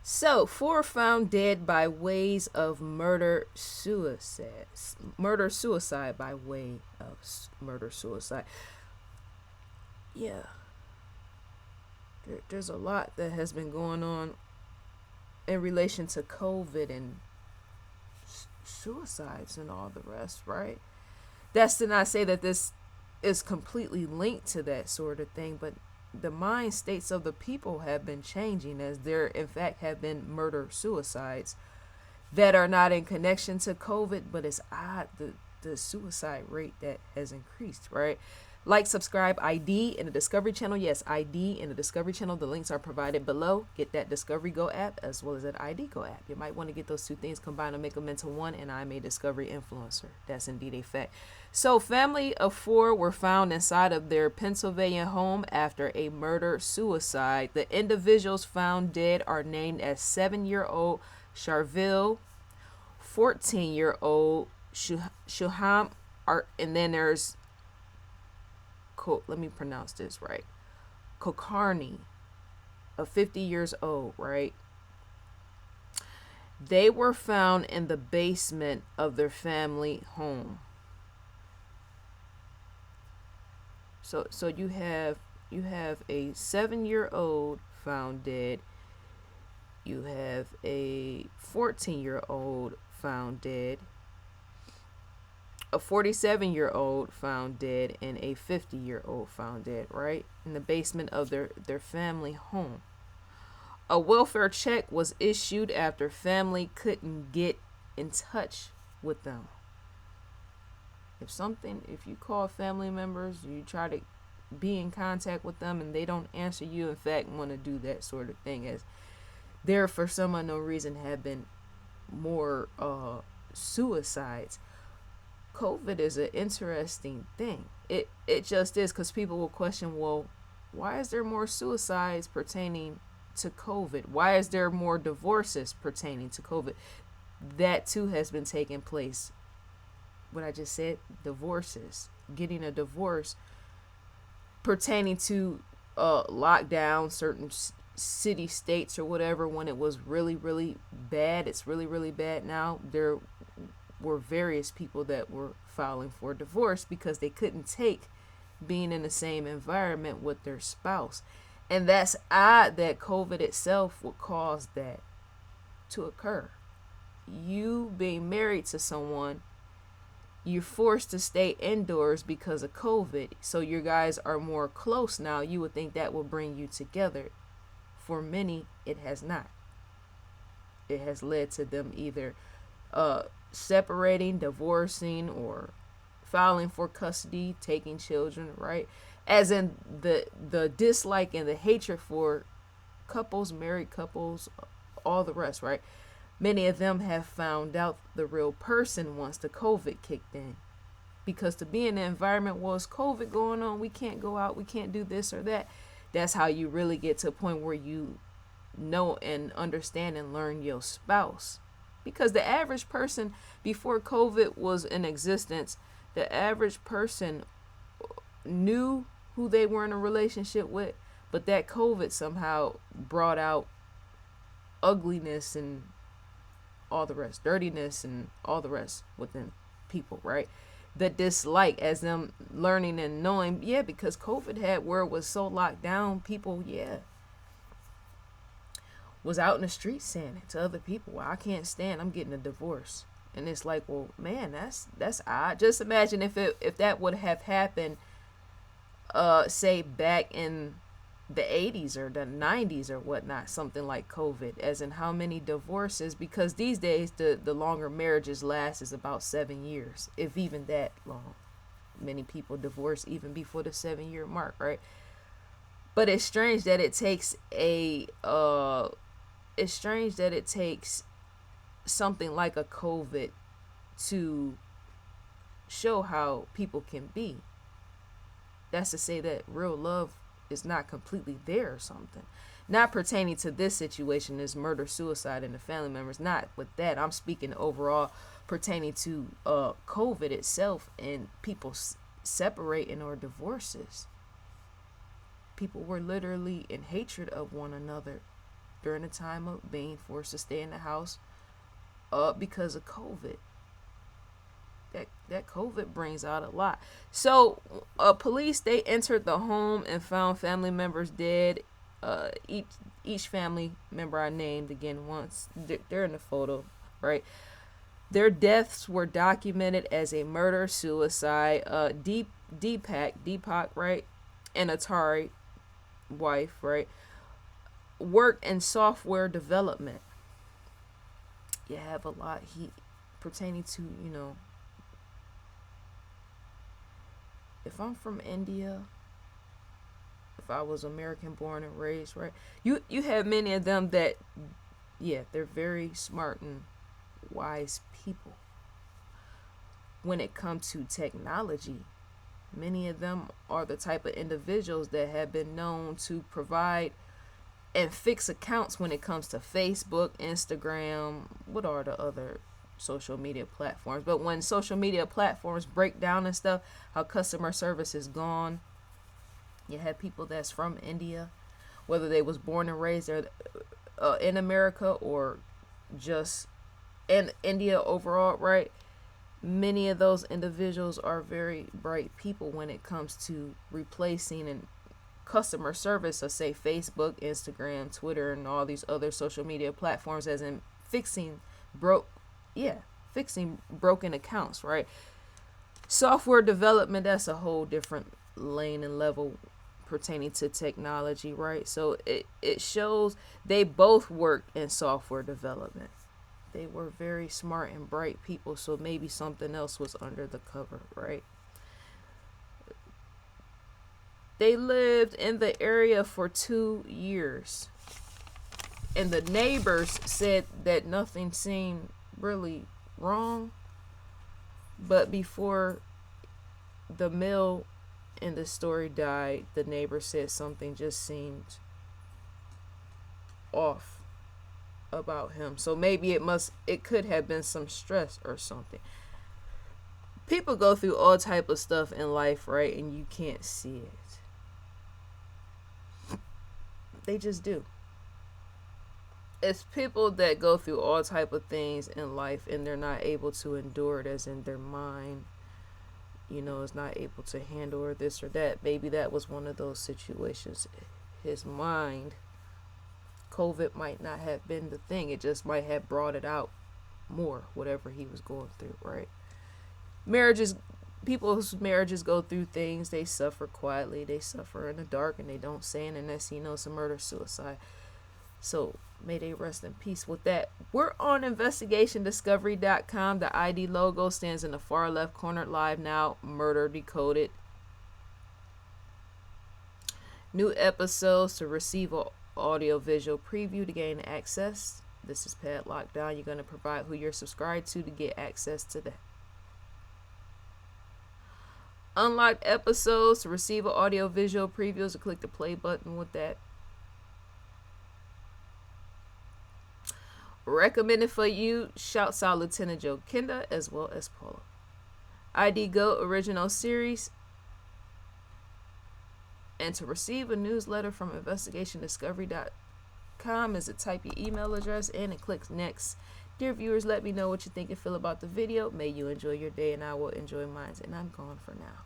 So, four found dead by ways of murder suicide by way of murder suicide. Yeah, there's a lot that has been going on in relation to COVID and suicides and all the rest, right? That's to not say that this is completely linked to that sort of thing, but the mind states of the people have been changing, as there in fact have been murder suicides that are not in connection to COVID, but it's odd the suicide rate that has increased, right? Like, subscribe, ID in the Discovery Channel. Yes, ID in the Discovery Channel. The links are provided below. Get that Discovery Go app as well as that ID Go app. You might want to get those two things combined to make them into one, and I'm a Discovery influencer. That's indeed a fact. So, family of four were found inside of their Pennsylvania home after a murder suicide. The individuals found dead are named as 7-year-old Charville, 14-year-old Shuham, and then there's, let me pronounce this right, Kokarni, of 50 years old, right? They were found in the basement of their family home. So you have a 7-year-old found dead. You have a 14-year-old found dead, a 47-year-old found dead, and a 50-year-old found dead, right? In the basement of their family home. A welfare check was issued after family couldn't get in touch with them. If you call family members, you try to be in contact with them and they don't answer you, in fact, want to do that sort of thing, as there for some unknown reason have been more suicides. COVID is an interesting thing. It just is, because people will question, well, why is there more suicides pertaining to COVID? Why is there more divorces pertaining to COVID? That too has been taking place. What I just said, divorces, getting a divorce pertaining to lockdown, certain city states or whatever, when it was really, really bad. It's really, really bad now. There were various people that were filing for divorce because they couldn't take being in the same environment with their spouse. And that's odd that COVID itself would cause that to occur. You being married to someone, you're forced to stay indoors because of COVID, so your guys are more close now. You would think that will bring you together. For many, it has not. It has led to them either separating, divorcing, or filing for custody, taking children, right? As in the dislike and the hatred for couples, married couples, all the rest, right? Many of them have found out the real person once the COVID kicked in. Because to be in the environment, well, it's COVID going on, we can't go out, we can't do this or that. That's how you really get to a point where you know and understand and learn your spouse. Because the average person, before COVID was in existence, the average person knew who they were in a relationship with, but that COVID somehow brought out ugliness and all the rest, dirtiness and all the rest within people, right? The dislike, as them learning and knowing, yeah, because COVID had, where it was so locked down, people, yeah, was out in the streets saying it to other people, well, I can't stand, I'm getting a divorce. And it's like, well, man, that's odd. Just imagine if that would have happened, say back in the 80s or the 90s or whatnot, something like COVID, as in how many divorces, because these days the longer marriages last is about 7 years, if even that long. Many people divorce even before the 7-year mark, right? But it's strange that it takes something like a COVID to show how people can be. That's to say that real love is not completely there or something. Not pertaining to this situation, this murder suicide and the family members, not with that. I'm speaking overall pertaining to COVID itself and people separating or divorces. People were literally in hatred of one another during the time of being forced to stay in the house because of COVID. That COVID brings out a lot. So police, they entered the home and found family members dead. Each family member I named again once, they're in the photo, right? Their deaths were documented as a murder suicide. Deepak, right, and Atari, wife, right, worked in software development. You have a lot pertaining to, if I'm from India, if I was American born and raised, right, you have many of them that, yeah, they're very smart and wise people. When it comes to technology, many of them are the type of individuals that have been known to provide and fix accounts when it comes to Facebook, Instagram, what are the other social media platforms. But when social media platforms break down and stuff, how customer service is gone, you have people that's from India, whether they was born and raised there in America or just in India overall, right? Many of those individuals are very bright people when it comes to replacing and customer service of, say, Facebook, Instagram, Twitter, and all these other social media platforms, as in fixing broken accounts, right? Software development, that's a whole different lane and level pertaining to technology, right? So it shows they both worked in software development. They were very smart and bright people, so maybe something else was under the cover, right? They lived in the area for 2 years. And the neighbors said that nothing seemed really wrong. But before the male in the story died, the neighbor said something just seemed off about him. So maybe it could have been some stress or something. People go through all type of stuff in life, right? And you can't see it. They just do. It's people that go through all type of things in life and they're not able to endure it, as in their mind, is not able to handle this or that. Maybe that was one of those situations. His mind, COVID might not have been the thing. It just might have brought it out more, whatever he was going through, right? People's marriages go through things. They suffer quietly. They suffer in the dark, and they don't say it unless it's a murder suicide. So may they rest in peace with that. We're on investigationdiscovery.com. The ID logo stands in the far left corner. Live now. Murder Decoded. New episodes to receive an audio-visual preview to gain access. This is Padlock Down. You're going to provide who you're subscribed to get access to that. Unlocked episodes to receive an audio-visual previews, to click the play button with that. Recommended for you, shouts out Lieutenant Joe Kenda as well as Paula. ID Go original series. And to receive a newsletter from investigationdiscovery.com is to type your email address in and click next. Dear viewers, let me know what you think and feel about the video. May you enjoy your day and I will enjoy mine. And I'm gone for now.